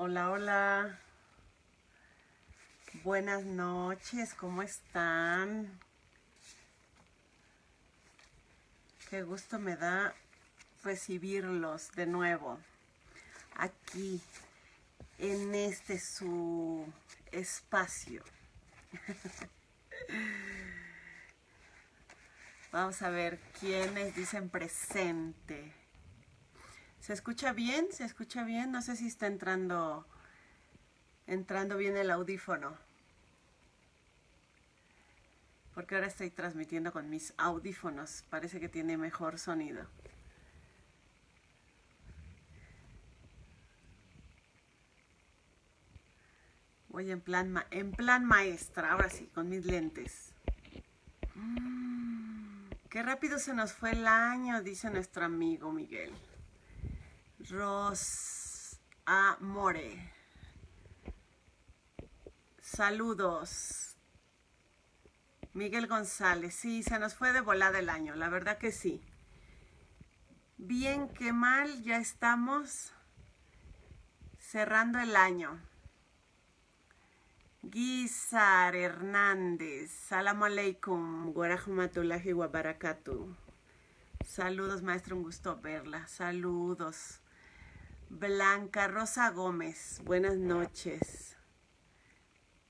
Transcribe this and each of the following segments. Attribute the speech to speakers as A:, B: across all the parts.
A: Hola, hola. Buenas noches, ¿cómo están? Qué gusto me da recibirlos de nuevo aquí en este su espacio. Vamos a ver quiénes dicen presente. ¿Se escucha bien? ¿Se escucha bien? No sé si está entrando bien el audífono. Porque ahora estoy transmitiendo con mis audífonos. Parece que tiene mejor sonido. Voy en plan maestra, ahora sí, con mis lentes. Qué rápido se nos fue el año, dice nuestro amigo Miguel. Amore. Saludos. Miguel González, sí, se nos fue de volada el año, la verdad que sí. Bien que mal, ya estamos cerrando el año. Guizar Hernández, Salamu alaikum, warahmatullahi wabarakatuh. Saludos, maestro, un gusto verla. Saludos. Blanca Rosa Gómez, buenas noches.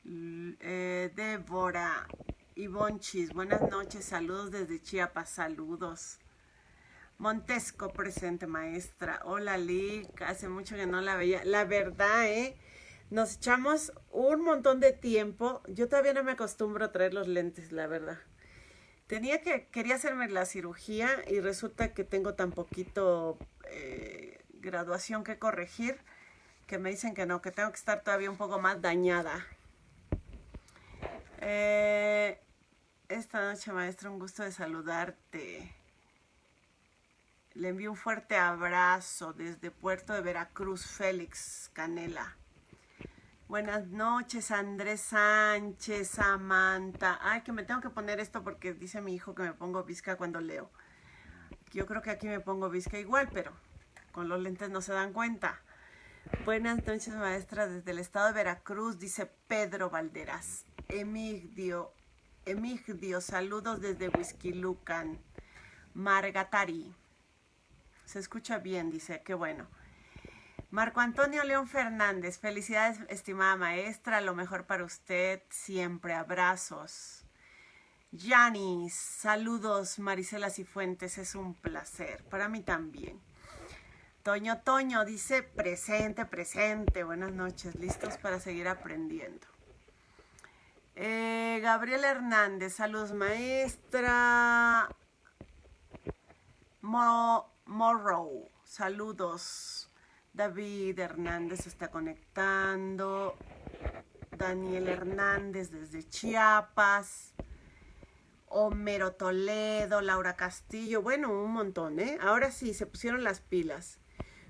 A: Débora Ivonchis, buenas noches, saludos desde Chiapas, saludos. Montesco presente, maestra. Hola, Lick, hace mucho que no la veía. La verdad, nos echamos un montón de tiempo. Yo todavía no me acostumbro a traer los lentes, la verdad. Quería hacerme la cirugía y resulta que tengo tan poquito graduación que corregir que me dicen que no, que tengo que estar todavía un poco más dañada. Esta noche, maestra, un gusto de saludarte. Le envío un fuerte abrazo desde Puerto de Veracruz, Félix Canela. Buenas noches, Andrés Sánchez, Samantha. Ay, que me tengo que poner esto porque dice mi hijo que me pongo visca cuando leo. Yo creo que aquí me pongo visca igual, pero con los lentes no se dan cuenta. Buenas noches, maestra, desde el estado de Veracruz, dice Pedro Valderas. Emigdio, saludos desde Huixquilucan. Margatari. Se escucha bien, dice, qué bueno. Marco Antonio León Fernández, felicidades, estimada maestra, lo mejor para usted, siempre, abrazos. Yanis, saludos, Marisela Cifuentes, es un placer, para mí también. Toño dice, presente, buenas noches, listos para seguir aprendiendo. Gabriel Hernández, saludos, maestra. Morrow, saludos. David Hernández está conectando. Daniel Hernández desde Chiapas. Homero Toledo, Laura Castillo. Bueno, un montón, ¿eh? Ahora sí, se pusieron las pilas.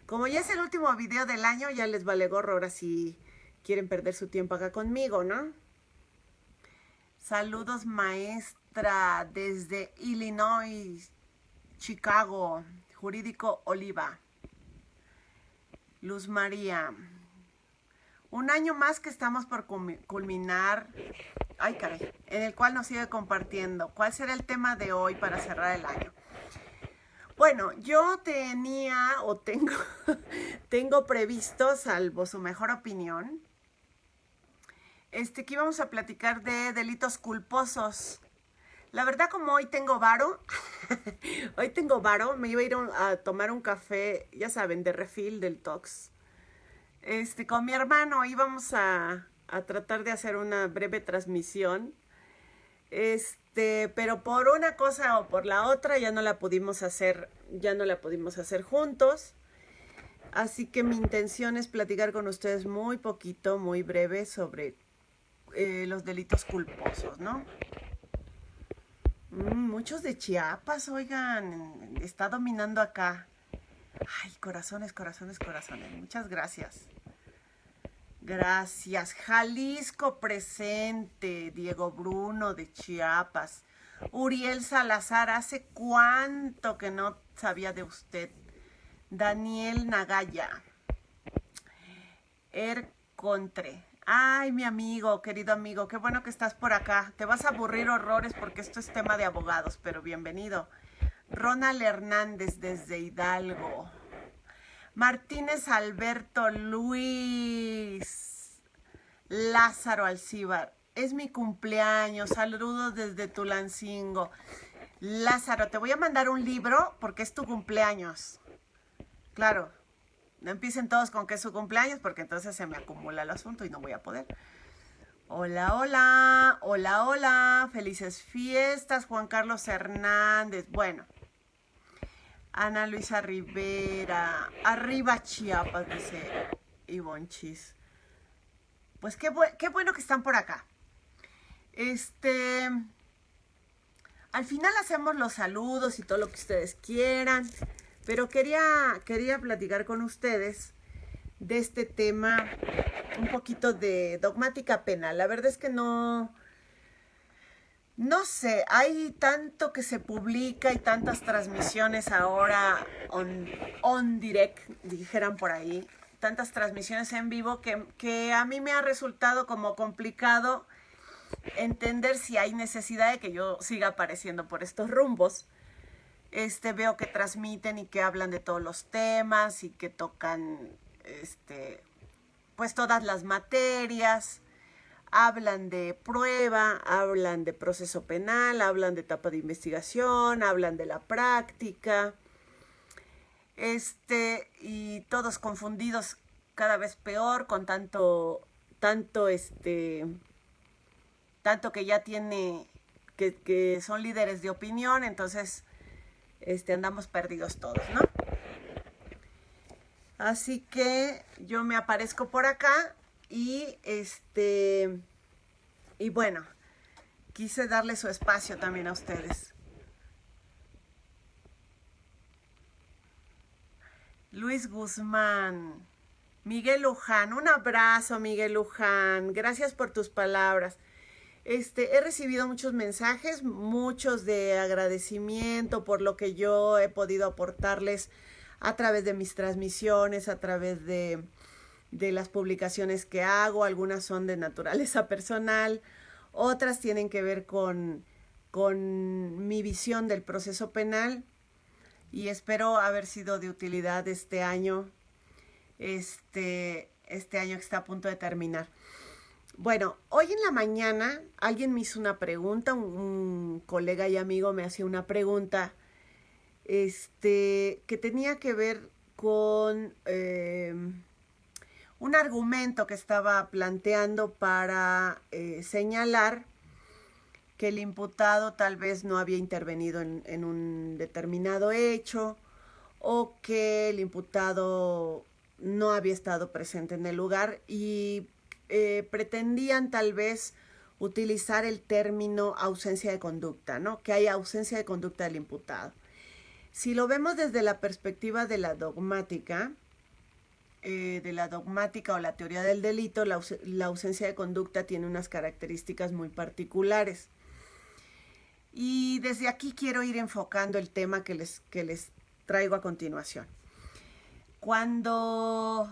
A: Como ya es el último video del año, ya les vale gorro. Ahora sí quieren perder su tiempo acá conmigo, ¿no? Saludos, maestra, desde Illinois, Chicago. Jurídico Oliva. Luz María. Un año más que estamos por culminar. Ay, caray. En el cual nos sigue compartiendo. ¿Cuál será el tema de hoy para cerrar el año? Bueno, yo tenía o tengo previsto, salvo su mejor opinión, que íbamos a platicar de delitos culposos. La verdad, como hoy tengo varo, me iba a ir a tomar un café, ya saben, de refil del Tox. Con mi hermano íbamos a tratar de hacer una breve transmisión. Pero por una cosa o por la otra ya no la pudimos hacer juntos. Así que mi intención es platicar con ustedes muy poquito, muy breve sobre los delitos culposos, ¿no? Muchos de Chiapas, oigan, está dominando acá. Ay, corazones. Muchas gracias. Gracias. Jalisco presente. Diego Bruno de Chiapas. Uriel Salazar, ¿hace cuánto que no sabía de usted? Daniel Nagaya. Contre. Ay, mi amigo, querido amigo, qué bueno que estás por acá. Te vas a aburrir horrores porque esto es tema de abogados, pero bienvenido. Ronald Hernández desde Hidalgo. Martínez Alberto Luis. Lázaro Alcíbar. Es mi cumpleaños. Saludos desde Tulancingo. Lázaro, te voy a mandar un libro porque es tu cumpleaños. Claro. No empiecen todos con que es su cumpleaños porque entonces se me acumula el asunto y no voy a poder. Hola, hola, hola, hola, felices fiestas, Juan Carlos Hernández. Bueno, Ana Luisa Rivera, arriba Chiapas, dice Ivonchis. Pues qué bueno que están por acá. Al final hacemos los saludos y todo lo que ustedes quieran. Pero quería platicar con ustedes de este tema, un poquito de dogmática penal. La verdad es que no sé, hay tanto que se publica y tantas transmisiones ahora on direct, dijeran por ahí, tantas transmisiones en vivo que a mí me ha resultado como complicado entender si hay necesidad de que yo siga apareciendo por estos rumbos. Veo que transmiten y que hablan de todos los temas y que tocan, pues todas las materias, hablan de prueba, hablan de proceso penal, hablan de etapa de investigación, hablan de la práctica, y todos confundidos cada vez peor con tanto que ya tiene, que son líderes de opinión, entonces andamos perdidos todos, ¿no? Así que yo me aparezco por acá y y bueno, quise darle su espacio también a ustedes. Luis Guzmán, Miguel Luján, un abrazo, Miguel Luján, gracias por tus palabras. He recibido muchos mensajes, muchos de agradecimiento por lo que yo he podido aportarles a través de mis transmisiones, a través de las publicaciones que hago. Algunas son de naturaleza personal, otras tienen que ver con mi visión del proceso penal y espero haber sido de utilidad este año, este año que está a punto de terminar. Bueno, hoy en la mañana alguien me hizo una pregunta, un colega y amigo me hacía una pregunta, que tenía que ver con un argumento que estaba planteando para señalar que el imputado tal vez no había intervenido en un determinado hecho o que el imputado no había estado presente en el lugar y pretendían tal vez utilizar el término ausencia de conducta, ¿no? Que hay ausencia de conducta del imputado. Si lo vemos desde la perspectiva de la dogmática o la teoría del delito, la ausencia de conducta tiene unas características muy particulares. Y desde aquí quiero ir enfocando el tema que les traigo a continuación. Cuando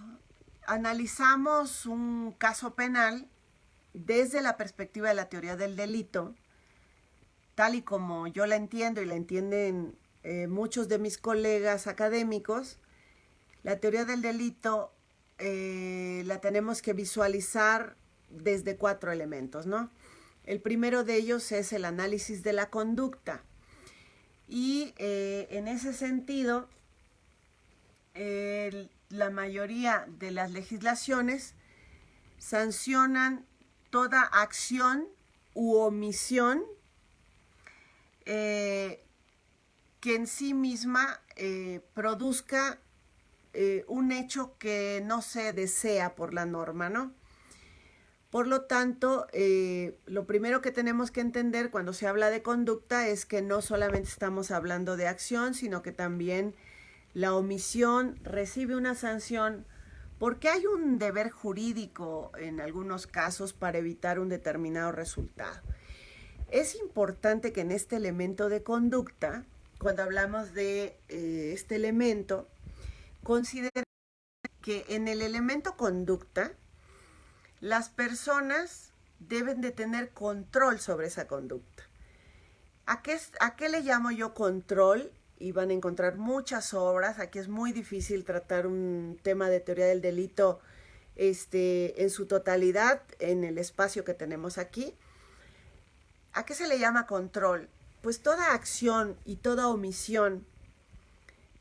A: analizamos un caso penal desde la perspectiva de la teoría del delito, tal y como yo la entiendo y la entienden muchos de mis colegas académicos, la teoría del delito la tenemos que visualizar desde 4 elementos, ¿no? El primero de ellos es el análisis de la conducta y en ese sentido la mayoría de las legislaciones sancionan toda acción u omisión que en sí misma produzca un hecho que no se desea por la norma, ¿no? Por lo tanto, lo primero que tenemos que entender cuando se habla de conducta es que no solamente estamos hablando de acción, sino que también la omisión recibe una sanción porque hay un deber jurídico en algunos casos para evitar un determinado resultado. Es importante que en este elemento de conducta, cuando hablamos de este elemento, consideremos que en el elemento conducta, las personas deben de tener control sobre esa conducta. ¿A qué le llamo yo control? Y van a encontrar muchas obras. Aquí es muy difícil tratar un tema de teoría del delito en su totalidad en el espacio que tenemos aquí. ¿A qué se le llama control? Pues toda acción y toda omisión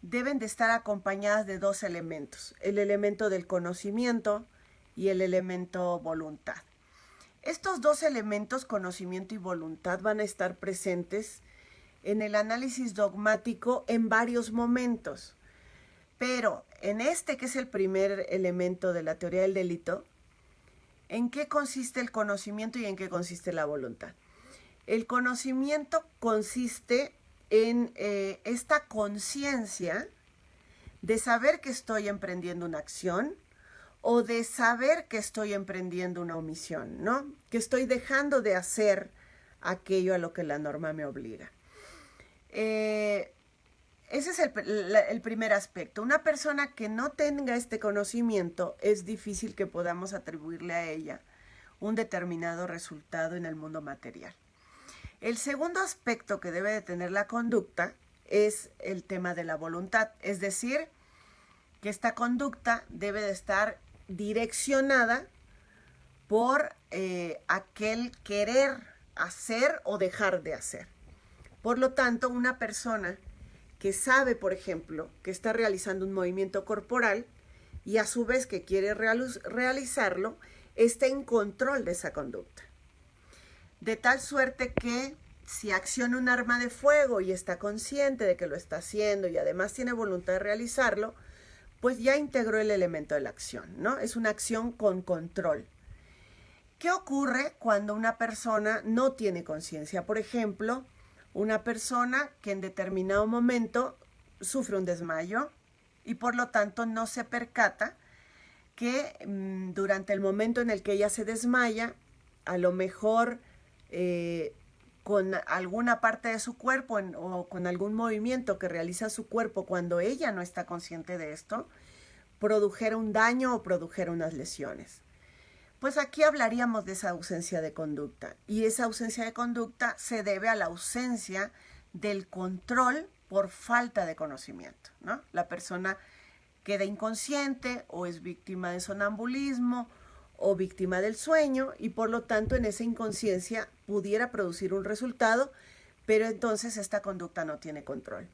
A: deben de estar acompañadas de dos elementos, el elemento del conocimiento y el elemento voluntad. Estos dos elementos, conocimiento y voluntad, van a estar presentes en el análisis dogmático en varios momentos. Pero en este, que es el primer elemento de la teoría del delito, ¿en qué consiste el conocimiento y en qué consiste la voluntad? El conocimiento consiste en esta conciencia de saber que estoy emprendiendo una acción o de saber que estoy emprendiendo una omisión, ¿no? Que estoy dejando de hacer aquello a lo que la norma me obliga. Ese es el primer aspecto. Una persona que no tenga este conocimiento, es difícil que podamos atribuirle a ella un determinado resultado en el mundo material. El segundo aspecto que debe de tener la conducta es el tema de la voluntad, es decir, que esta conducta debe de estar direccionada por aquel querer hacer o dejar de hacer. Por lo tanto, una persona que sabe, por ejemplo, que está realizando un movimiento corporal y a su vez que quiere realizarlo, está en control de esa conducta. De tal suerte que si acciona un arma de fuego y está consciente de que lo está haciendo y además tiene voluntad de realizarlo, pues ya integró el elemento de la acción, ¿no? Es una acción con control. ¿Qué ocurre cuando una persona no tiene conciencia? Por ejemplo, una persona que en determinado momento sufre un desmayo y por lo tanto no se percata que durante el momento en el que ella se desmaya, a lo mejor con alguna parte de su cuerpo o con algún movimiento que realiza su cuerpo cuando ella no está consciente de esto, produjera un daño o produjera unas lesiones. Pues aquí hablaríamos de esa ausencia de conducta, y esa ausencia de conducta se debe a la ausencia del control por falta de conocimiento, ¿no? La persona queda inconsciente o es víctima de sonambulismo o víctima del sueño y por lo tanto en esa inconsciencia pudiera producir un resultado, pero entonces esta conducta no tiene control.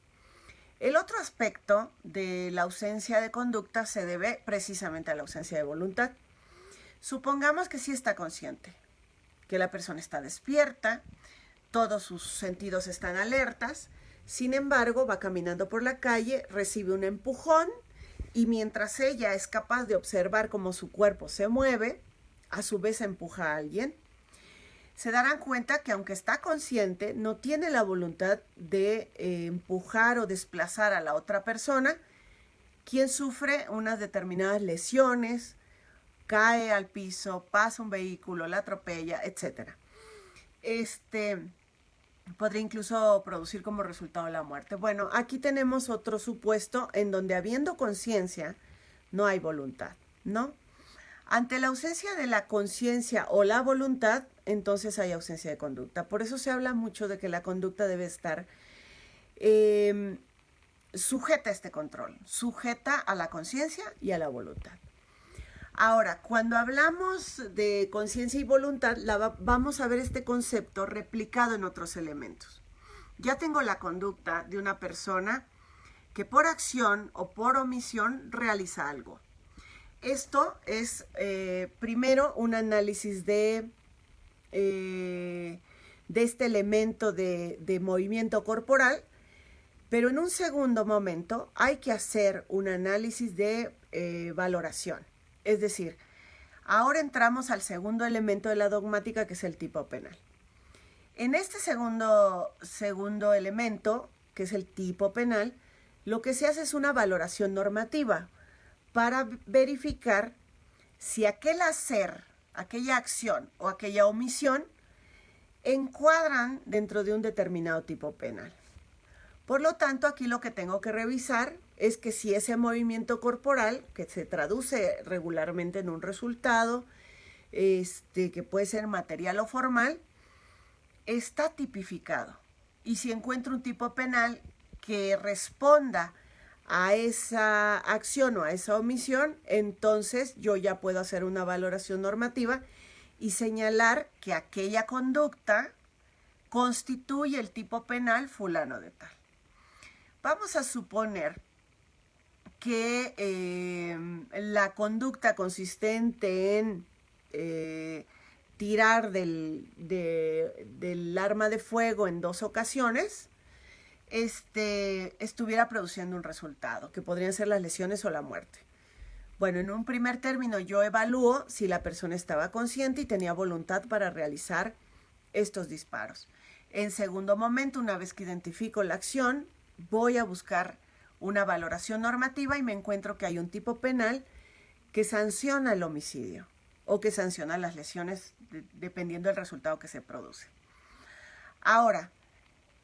A: El otro aspecto de la ausencia de conducta se debe precisamente a la ausencia de voluntad. Supongamos que sí está consciente, que la persona está despierta, todos sus sentidos están alertas, sin embargo va caminando por la calle, recibe un empujón y mientras ella es capaz de observar cómo su cuerpo se mueve, a su vez empuja a alguien, se darán cuenta que aunque está consciente, no tiene la voluntad de empujar o desplazar a la otra persona, quien sufre unas determinadas lesiones, cae al piso, pasa un vehículo, la atropella, etc. Podría incluso producir como resultado la muerte. Bueno, aquí tenemos otro supuesto en donde habiendo conciencia no hay voluntad, ¿no? Ante la ausencia de la conciencia o la voluntad, entonces hay ausencia de conducta. Por eso se habla mucho de que la conducta debe estar sujeta a este control, sujeta a la conciencia y a la voluntad. Ahora, cuando hablamos de conciencia y voluntad, vamos a ver este concepto replicado en otros elementos. Ya tengo la conducta de una persona que por acción o por omisión realiza algo. Esto es primero un análisis de este elemento de movimiento corporal, pero en un segundo momento hay que hacer un análisis de valoración. Es decir, ahora entramos al segundo elemento de la dogmática, que es el tipo penal. En este segundo elemento, que es el tipo penal, lo que se hace es una valoración normativa para verificar si aquel hacer, aquella acción o aquella omisión encuadran dentro de un determinado tipo penal. Por lo tanto, aquí lo que tengo que revisar es que si ese movimiento corporal, que se traduce regularmente en un resultado, que puede ser material o formal, está tipificado. Y si encuentro un tipo penal que responda a esa acción o a esa omisión, entonces yo ya puedo hacer una valoración normativa y señalar que aquella conducta constituye el tipo penal fulano de tal. Vamos a suponer que la conducta consistente en tirar del arma de fuego en 2 ocasiones estuviera produciendo un resultado, que podrían ser las lesiones o la muerte. Bueno, en un primer término yo evalúo si la persona estaba consciente y tenía voluntad para realizar estos disparos. En segundo momento, una vez que identifico la acción, voy a buscar una valoración normativa y me encuentro que hay un tipo penal que sanciona el homicidio o que sanciona las lesiones dependiendo del resultado que se produce. Ahora,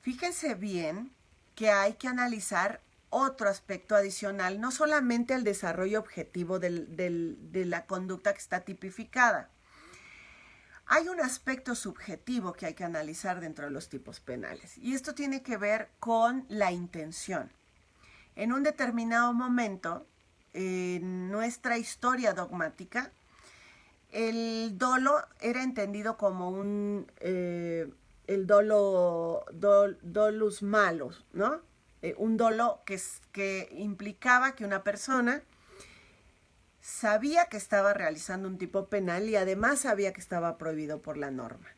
A: fíjense bien que hay que analizar otro aspecto adicional, no solamente el desarrollo objetivo de la conducta que está tipificada. Hay un aspecto subjetivo que hay que analizar dentro de los tipos penales y esto tiene que ver con la intención. En un determinado momento, en nuestra historia dogmática, el dolo era entendido como el dolus malus, ¿no? Un dolo que implicaba que una persona sabía que estaba realizando un tipo penal y además sabía que estaba prohibido por la norma.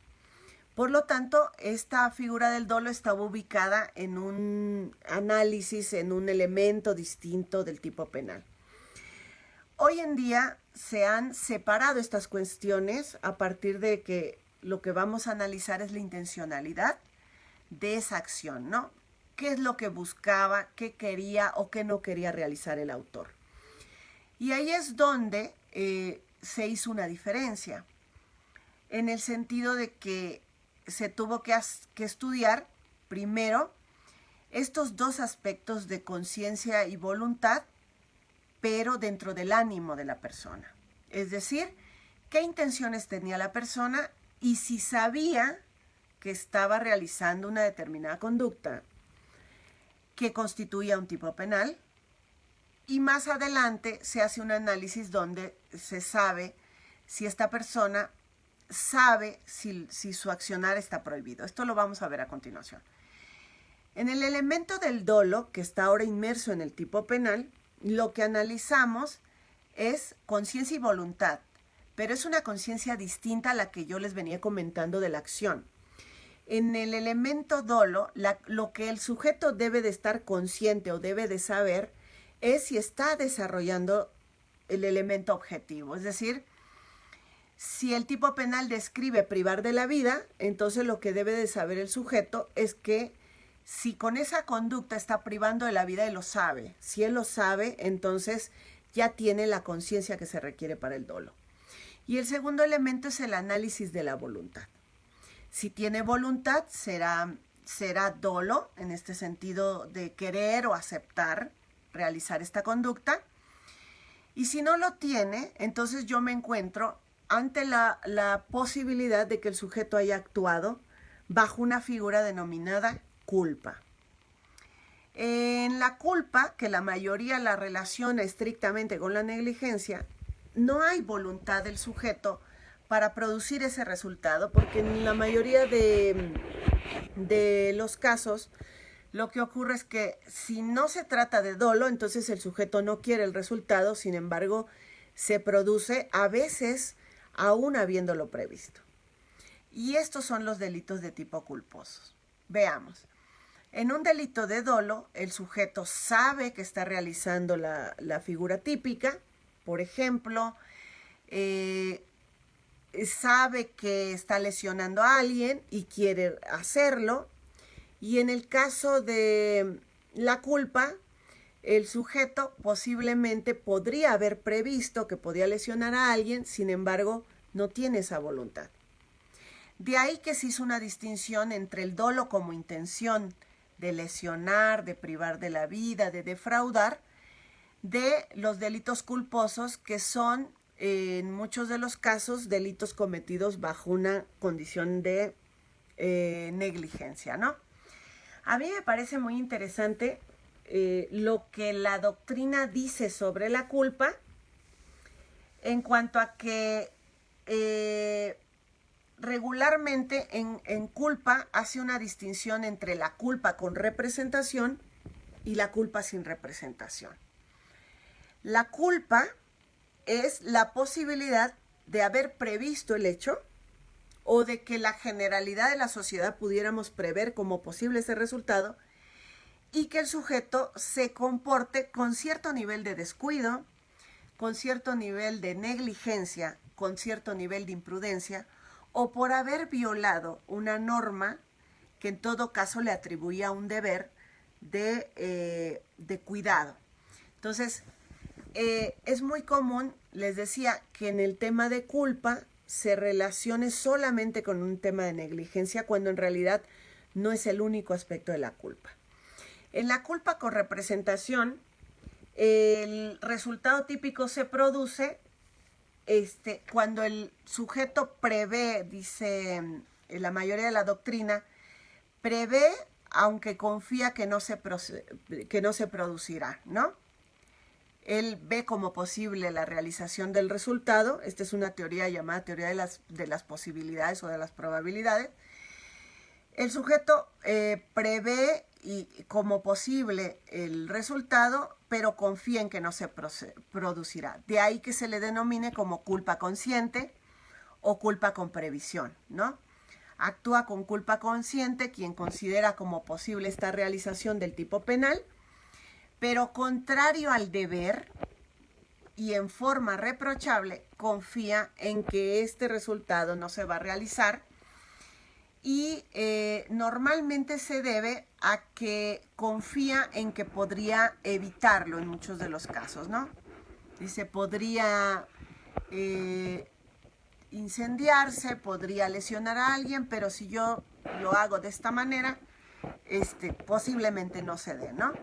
A: Por lo tanto, esta figura del dolo estaba ubicada en un análisis, en un elemento distinto del tipo penal. Hoy en día se han separado estas cuestiones a partir de que lo que vamos a analizar es la intencionalidad de esa acción, ¿no? ¿Qué es lo que buscaba, qué quería o qué no quería realizar el autor? Y ahí es donde se hizo una diferencia, en el sentido de que se tuvo que estudiar primero estos 2 aspectos de conciencia y voluntad, pero dentro del ánimo de la persona. Es decir, qué intenciones tenía la persona y si sabía que estaba realizando una determinada conducta que constituía un tipo penal. Y más adelante se hace un análisis donde se sabe si esta persona sabe si su accionar está prohibido. Esto lo vamos a ver a continuación. En el elemento del dolo, que está ahora inmerso en el tipo penal, lo que analizamos es conciencia y voluntad, pero es una conciencia distinta a la que yo les venía comentando de la acción. En el elemento dolo, lo que el sujeto debe de estar consciente o debe de saber es si está desarrollando el elemento objetivo. Es decir, si el tipo penal describe privar de la vida, entonces lo que debe de saber el sujeto es que si con esa conducta está privando de la vida, él lo sabe. Si él lo sabe, entonces ya tiene la conciencia que se requiere para el dolo. Y el segundo elemento es el análisis de la voluntad. Si tiene voluntad, será dolo, en este sentido de querer o aceptar realizar esta conducta. Y si no lo tiene, entonces yo me encuentro ante la posibilidad de que el sujeto haya actuado bajo una figura denominada culpa. En la culpa, que la mayoría la relaciona estrictamente con la negligencia, no hay voluntad del sujeto para producir ese resultado, porque en la mayoría de los casos lo que ocurre es que si no se trata de dolo, entonces el sujeto no quiere el resultado, sin embargo, se produce a veces aún habiéndolo previsto. Y estos son los delitos de tipo culposos. Veamos. En un delito de dolo, el sujeto sabe que está realizando la figura típica, por ejemplo, sabe que está lesionando a alguien y quiere hacerlo. Y en el caso de la culpa, el sujeto posiblemente podría haber previsto que podía lesionar a alguien, sin embargo, no tiene esa voluntad. De ahí que se hizo una distinción entre el dolo como intención de lesionar, de privar de la vida, de defraudar, de los delitos culposos que son, en muchos de los casos, delitos cometidos bajo una condición de negligencia, ¿no? A mí me parece muy interesante lo que la doctrina dice sobre la culpa en cuanto a que regularmente en culpa hace una distinción entre la culpa con representación y la culpa sin representación. La culpa es la posibilidad de haber previsto el hecho o de que la generalidad de la sociedad pudiéramos prever como posible ese resultado y que el sujeto se comporte con cierto nivel de descuido, con cierto nivel de negligencia, con cierto nivel de imprudencia, o por haber violado una norma que en todo caso le atribuía un deber de cuidado. Entonces, es muy común, les decía, que en el tema de culpa se relacione solamente con un tema de negligencia, cuando en realidad no es el único aspecto de la culpa. En la culpa con representación, el resultado típico se produce cuando el sujeto prevé, dice la mayoría de la doctrina, prevé aunque confía que no se producirá, ¿no? Él ve como posible la realización del resultado. Esta es una teoría llamada teoría de las posibilidades o de las probabilidades. El sujeto prevé como posible el resultado, pero confía en que no se producirá. De ahí que se le denomine como culpa consciente o culpa con previsión, ¿no? Actúa con culpa consciente quien considera como posible esta realización del tipo penal, pero contrario al deber y en forma reprochable, confía en que este resultado no se va a realizar y normalmente se debe a que confía en que podría evitarlo en muchos de los casos, ¿no? Dice, podría incendiarse, podría lesionar a alguien, pero si yo lo hago de esta manera, posiblemente no se dé, ¿no?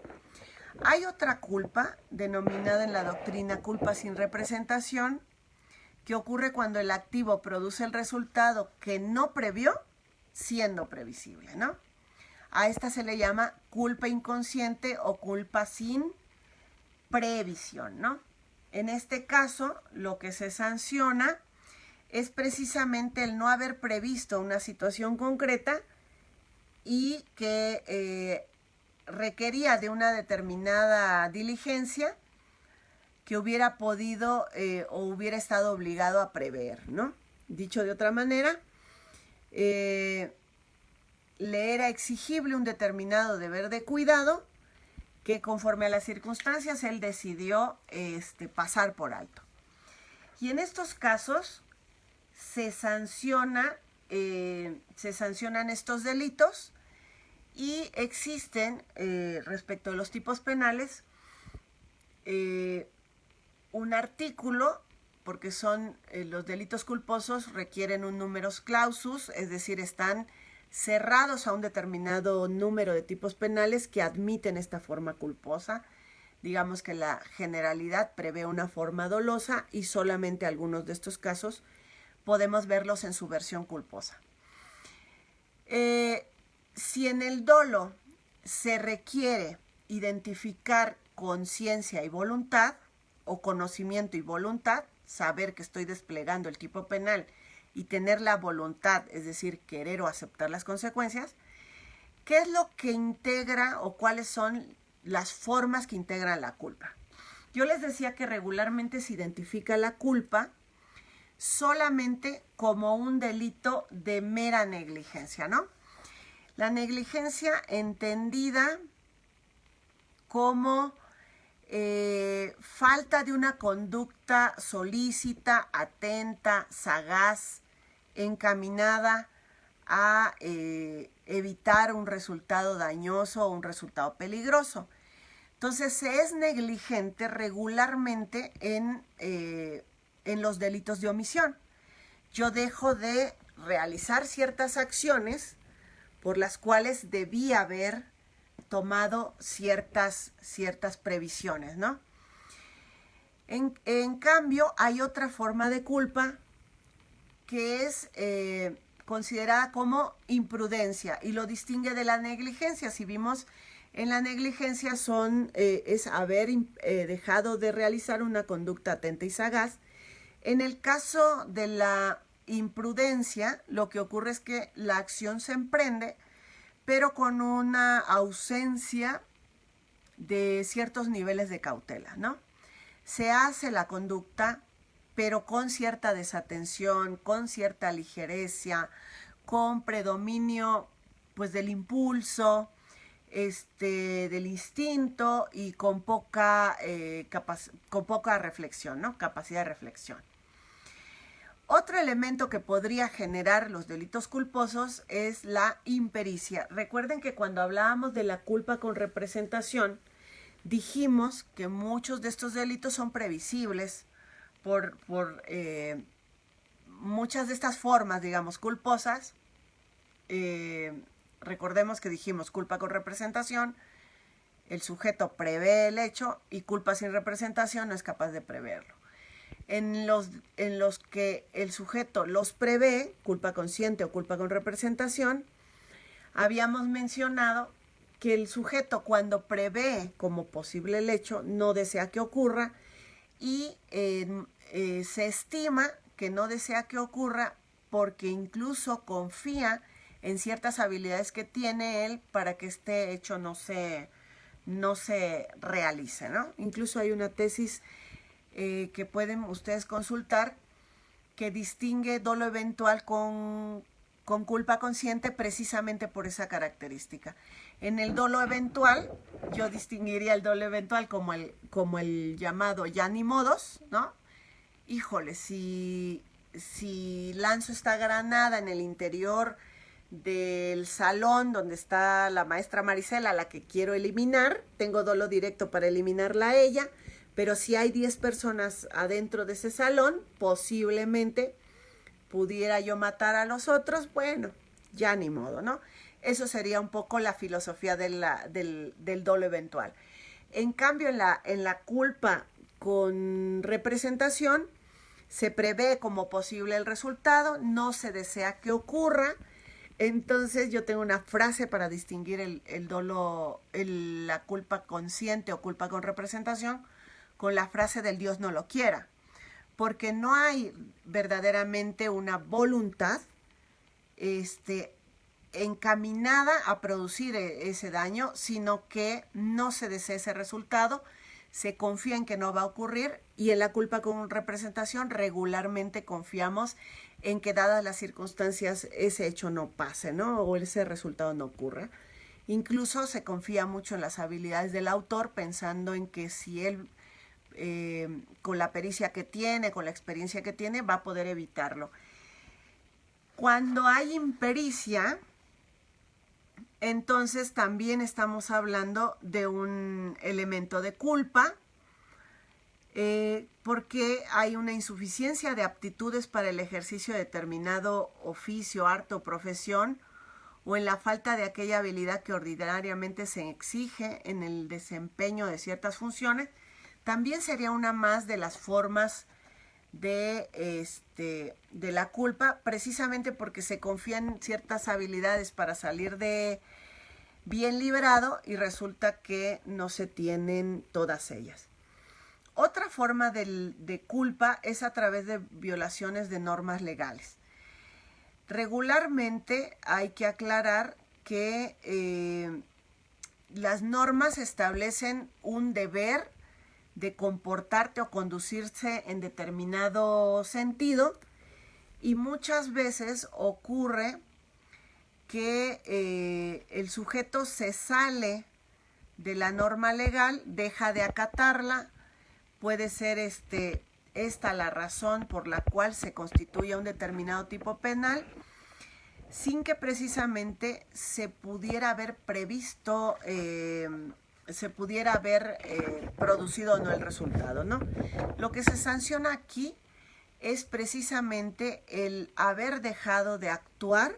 A: Hay otra culpa, denominada en la doctrina culpa sin representación, que ocurre cuando el activo produce el resultado que no previó, siendo previsible, ¿no? A esta se le llama culpa inconsciente o culpa sin previsión, ¿no? En este caso, lo que se sanciona es precisamente el no haber previsto una situación concreta y que requería de una determinada diligencia que hubiera podido o hubiera estado obligado a prever, ¿no? Dicho de otra manera, le era exigible un determinado deber de cuidado que conforme a las circunstancias él decidió pasar por alto. Y en estos casos se sancionan estos delitos y existen, respecto a los tipos penales, un artículo, porque son los delitos culposos requieren un numerus clausus, es decir, están cerrados a un determinado número de tipos penales que admiten esta forma culposa. Digamos que la generalidad prevé una forma dolosa y solamente algunos de estos casos podemos verlos en su versión culposa. Si en el dolo se requiere identificar conciencia y voluntad, o conocimiento y voluntad, saber que estoy desplegando el tipo penal y tener la voluntad, es decir, querer o aceptar las consecuencias, ¿qué es lo que integra o cuáles son las formas que integran la culpa? Yo les decía que regularmente se identifica la culpa solamente como un delito de mera negligencia, ¿no? La negligencia entendida como falta de una conducta solícita, atenta, sagaz, encaminada a evitar un resultado dañoso o un resultado peligroso. Entonces se es negligente regularmente en los delitos de omisión. Yo dejo de realizar ciertas acciones por las cuales debí haber tomado ciertas previsiones, ¿no? En cambio, hay otra forma de culpa que es considerada como imprudencia y lo distingue de la negligencia. Si vimos, en la negligencia es haber dejado de realizar una conducta atenta y sagaz. En el caso de la imprudencia, lo que ocurre es que la acción se emprende, pero con una ausencia de ciertos niveles de cautela, ¿no? Se hace la conducta, pero con cierta desatención, con cierta ligereza, con predominio pues del impulso, del instinto y con poca reflexión, ¿no? Capacidad de reflexión. Otro elemento que podría generar los delitos culposos es la impericia. Recuerden que cuando hablábamos de la culpa con representación, dijimos que muchos de estos delitos son previsibles por muchas de estas formas, digamos, culposas. Recordemos que dijimos culpa con representación, el sujeto prevé el hecho y culpa sin representación no es capaz de preverlo. En los que el sujeto los prevé, culpa consciente o culpa con representación, habíamos mencionado que el sujeto cuando prevé como posible el hecho no desea que ocurra y se estima que no desea que ocurra porque incluso confía en ciertas habilidades que tiene él para que este hecho no se realice, ¿no? Incluso hay una tesis que pueden ustedes consultar que distingue dolo eventual con culpa consciente precisamente por esa característica. En el dolo eventual, yo distinguiría el dolo eventual como el llamado ya ni modos, ¿no? Híjole, si lanzo esta granada en el interior del salón donde está la maestra Marisela, a la que quiero eliminar, tengo dolo directo para eliminarla a ella, pero si hay 10 personas adentro de ese salón, posiblemente pudiera yo matar a los otros, bueno, ya ni modo, ¿no? Eso sería un poco la filosofía del dolo eventual. En cambio, en la culpa con representación, se prevé como posible el resultado, no se desea que ocurra. Entonces yo tengo una frase para distinguir la culpa consciente o culpa con representación con la frase del Dios no lo quiera, porque no hay verdaderamente una voluntad encaminada a producir ese daño, sino que no se desea ese resultado, se confía en que no va a ocurrir y en la culpa con representación regularmente confiamos en que dadas las circunstancias ese hecho no pase, ¿no? O ese resultado no ocurra. Incluso se confía mucho en las habilidades del autor pensando en que si él con la pericia que tiene, con la experiencia que tiene, va a poder evitarlo. Cuando hay impericia, entonces también estamos hablando de un elemento de culpa, porque hay una insuficiencia de aptitudes para el ejercicio de determinado oficio, arte o profesión, o en la falta de aquella habilidad que ordinariamente se exige en el desempeño de ciertas funciones. También sería una más de las formas de la culpa, precisamente porque se confía en ciertas habilidades para salir de bien liberado y resulta que no se tienen todas ellas. Otra forma de culpa es a través de violaciones de normas legales. Regularmente hay que aclarar que las normas establecen un deber de comportarte o conducirse en determinado sentido y muchas veces ocurre que el sujeto se sale de la norma legal, deja de acatarla, puede ser esta la razón por la cual se constituye un determinado tipo penal, sin que precisamente se pudiera haber previsto, se pudiera haber producido o no el resultado, ¿no? Lo que se sanciona aquí es precisamente el haber dejado de actuar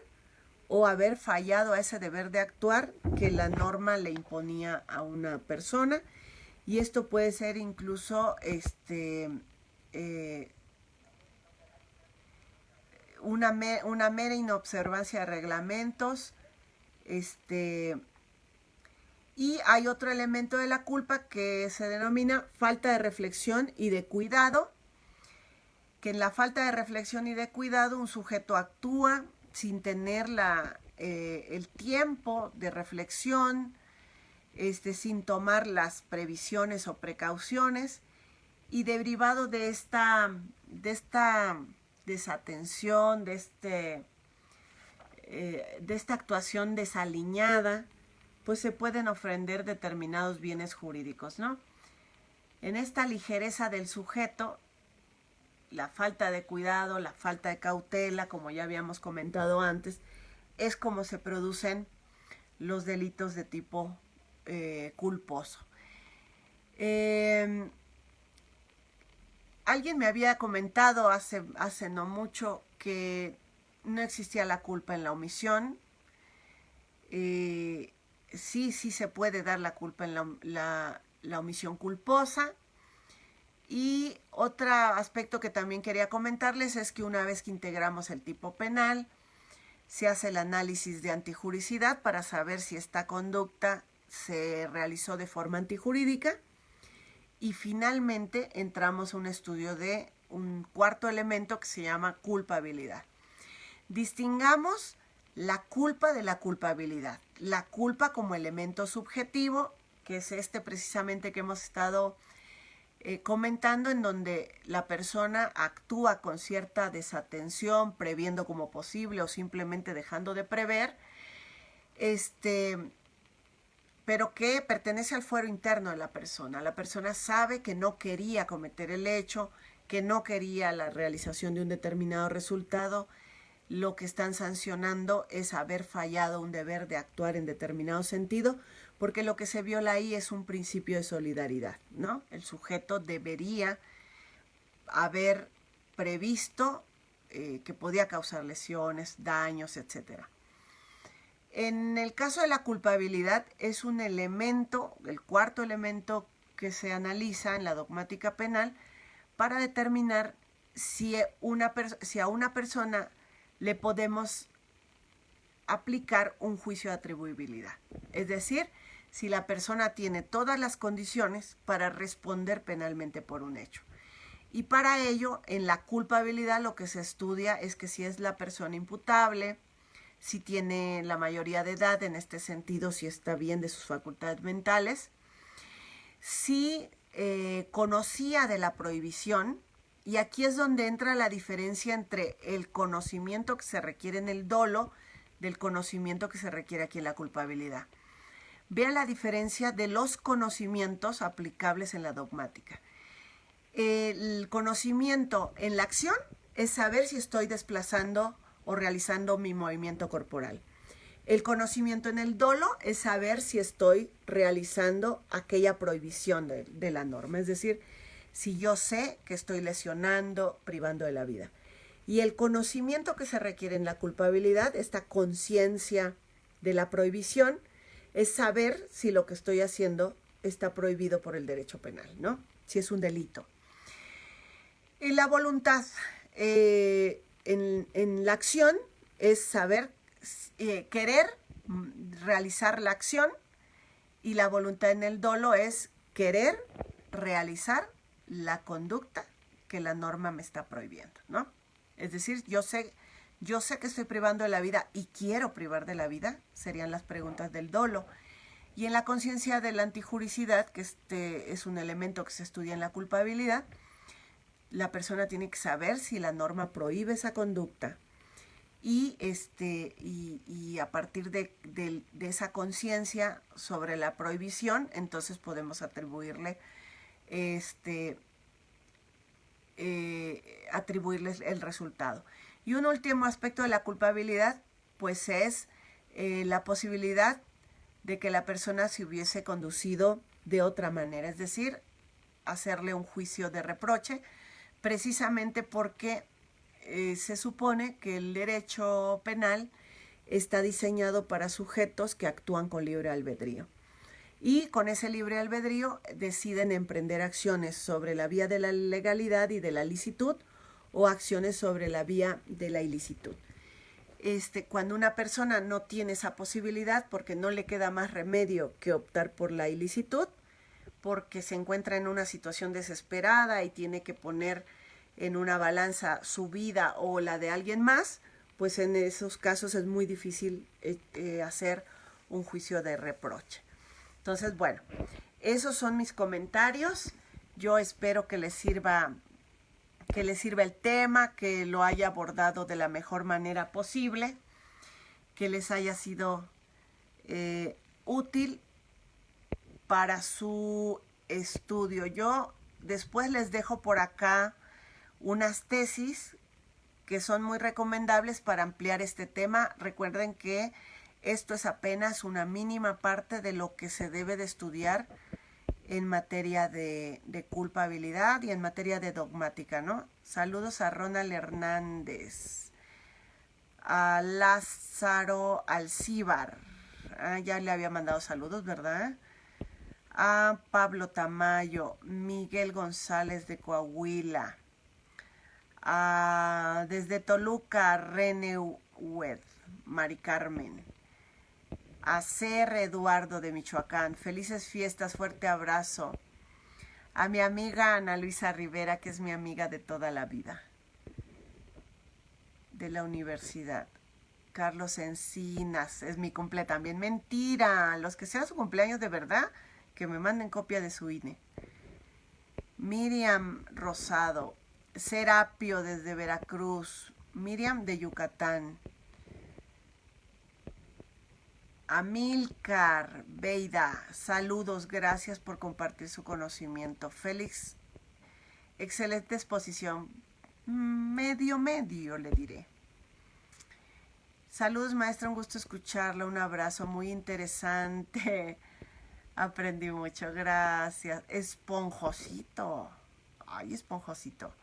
A: o haber fallado a ese deber de actuar que la norma le imponía a una persona. Y esto puede ser incluso una mera inobservancia de reglamentos. Y hay otro elemento de la culpa que se denomina falta de reflexión y de cuidado, que en la falta de reflexión y de cuidado un sujeto actúa sin tener el tiempo de reflexión, sin tomar las previsiones o precauciones, y derivado de esta desatención, de esta actuación desaliñada, pues se pueden ofender determinados bienes jurídicos, ¿no? En esta ligereza del sujeto, la falta de cuidado, la falta de cautela, como ya habíamos comentado antes, es como se producen los delitos de tipo culposo. Alguien me había comentado hace no mucho que no existía la culpa en la omisión. Sí se puede dar la culpa en la omisión culposa. Y otro aspecto que también quería comentarles es que una vez que integramos el tipo penal, se hace el análisis de antijuricidad para saber si esta conducta se realizó de forma antijurídica. Y finalmente entramos a un estudio de un cuarto elemento que se llama culpabilidad. Distingamos la culpa de la culpabilidad. La culpa como elemento subjetivo, que es precisamente que hemos estado comentando, en donde la persona actúa con cierta desatención, previendo como posible o simplemente dejando de prever, pero que pertenece al fuero interno de la persona. La persona sabe que no quería cometer el hecho, que no quería la realización de un determinado resultado. Lo que están sancionando es haber fallado un deber de actuar en determinado sentido, porque lo que se viola ahí es un principio de solidaridad, ¿no? El sujeto debería haber previsto que podía causar lesiones, daños, etc. En el caso de la culpabilidad es un elemento, el cuarto elemento que se analiza en la dogmática penal para determinar si a una persona le podemos aplicar un juicio de atribuibilidad. Es decir, si la persona tiene todas las condiciones para responder penalmente por un hecho. Y para ello, en la culpabilidad lo que se estudia es que si es la persona imputable, si tiene la mayoría de edad, en este sentido, si está bien de sus facultades mentales, si conocía de la prohibición. Y aquí es donde entra la diferencia entre el conocimiento que se requiere en el dolo del conocimiento que se requiere aquí en la culpabilidad. Vean la diferencia de los conocimientos aplicables en la dogmática. El conocimiento en la acción es saber si estoy desplazando o realizando mi movimiento corporal. El conocimiento en el dolo es saber si estoy realizando aquella prohibición de la norma, es decir, si yo sé que estoy lesionando, privando de la vida. Y el conocimiento que se requiere en la culpabilidad, esta conciencia de la prohibición, es saber si lo que estoy haciendo está prohibido por el derecho penal, ¿no? Si es un delito. Y la voluntad en la acción es saber, querer realizar la acción, y la voluntad en el dolo es querer realizar la conducta que la norma me está prohibiendo, ¿no? Es decir, yo sé que estoy privando de la vida y quiero privar de la vida, serían las preguntas del dolo. Y en la conciencia de la antijuricidad, que es un elemento que se estudia en la culpabilidad, la persona tiene que saber si la norma prohíbe esa conducta. Y a partir de esa conciencia sobre la prohibición, entonces podemos atribuirles el resultado. Y un último aspecto de la culpabilidad, pues es la posibilidad de que la persona se hubiese conducido de otra manera, es decir, hacerle un juicio de reproche, precisamente porque se supone que el derecho penal está diseñado para sujetos que actúan con libre albedrío. Y con ese libre albedrío deciden emprender acciones sobre la vía de la legalidad y de la licitud o acciones sobre la vía de la ilicitud. Cuando una persona no tiene esa posibilidad porque no le queda más remedio que optar por la ilicitud, porque se encuentra en una situación desesperada y tiene que poner en una balanza su vida o la de alguien más, pues en esos casos es muy difícil hacer un juicio de reproche. Entonces, bueno, esos son mis comentarios. Yo espero que les sirva el tema, que lo haya abordado de la mejor manera posible, que les haya sido útil para su estudio. Yo después les dejo por acá unas tesis que son muy recomendables para ampliar este tema. Recuerden que esto es apenas una mínima parte de lo que se debe de estudiar en materia de culpabilidad y en materia de dogmática, ¿no? Saludos a Ronald Hernández, a Lázaro Alcíbar, ya le había mandado saludos, ¿verdad? A Pablo Tamayo, Miguel González de Coahuila, desde Toluca, René Ued, Mari Carmen, a C.R. Eduardo de Michoacán, felices fiestas, fuerte abrazo. A mi amiga Ana Luisa Rivera, que es mi amiga de toda la vida, de la universidad. Carlos Encinas, es mi cumple también. Mentira, los que sea su cumpleaños de verdad, que me manden copia de su INE. Miriam Rosado, Serapio desde Veracruz, Miriam de Yucatán. Amílcar Beida, saludos, gracias por compartir su conocimiento. Félix, excelente exposición, medio le diré. Saludos, maestra, un gusto escucharla, un abrazo, muy interesante. Aprendí mucho, gracias. Esponjosito, ay, esponjosito.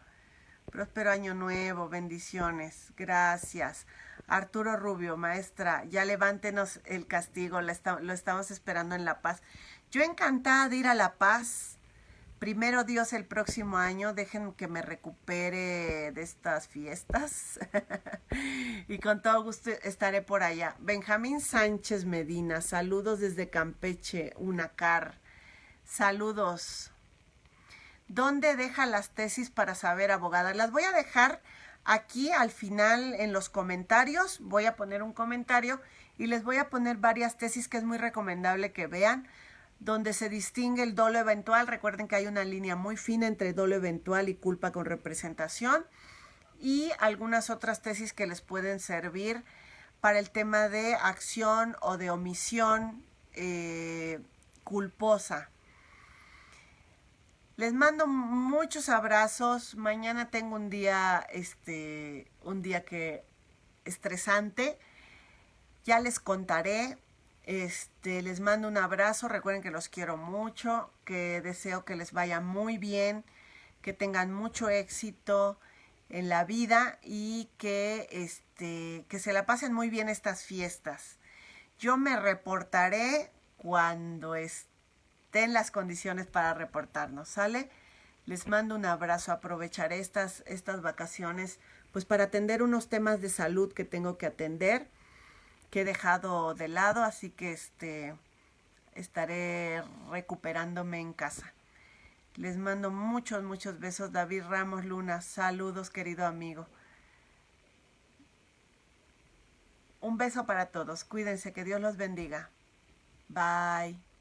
A: Próspero año nuevo, bendiciones, gracias. Arturo Rubio, maestra, ya levántenos el castigo, lo estamos esperando en La Paz. Yo encantada de ir a La Paz. Primero Dios el próximo año, dejen que me recupere de estas fiestas. Y con todo gusto estaré por allá. Benjamín Sánchez Medina, saludos desde Campeche, Unacar. Saludos. ¿Dónde deja las tesis para saber, abogada? Las voy a dejar aquí al final en los comentarios. Voy a poner un comentario y les voy a poner varias tesis que es muy recomendable que vean, donde se distingue el dolo eventual. Recuerden que hay una línea muy fina entre dolo eventual y culpa con representación, y algunas otras tesis que les pueden servir para el tema de acción o de omisión culposa. Les mando muchos abrazos. Mañana tengo un día que estresante. Ya les contaré. Les mando un abrazo. Recuerden que los quiero mucho, que deseo que les vaya muy bien, que tengan mucho éxito en la vida y que se la pasen muy bien estas fiestas. Yo me reportaré cuando estén las condiciones para reportarnos, ¿sale? Les mando un abrazo. Aprovecharé estas vacaciones pues para atender unos temas de salud que tengo que atender, que he dejado de lado, así que estaré recuperándome en casa. Les mando muchos besos. David Ramos Luna, saludos, querido amigo. Un beso para todos. Cuídense, que Dios los bendiga. Bye.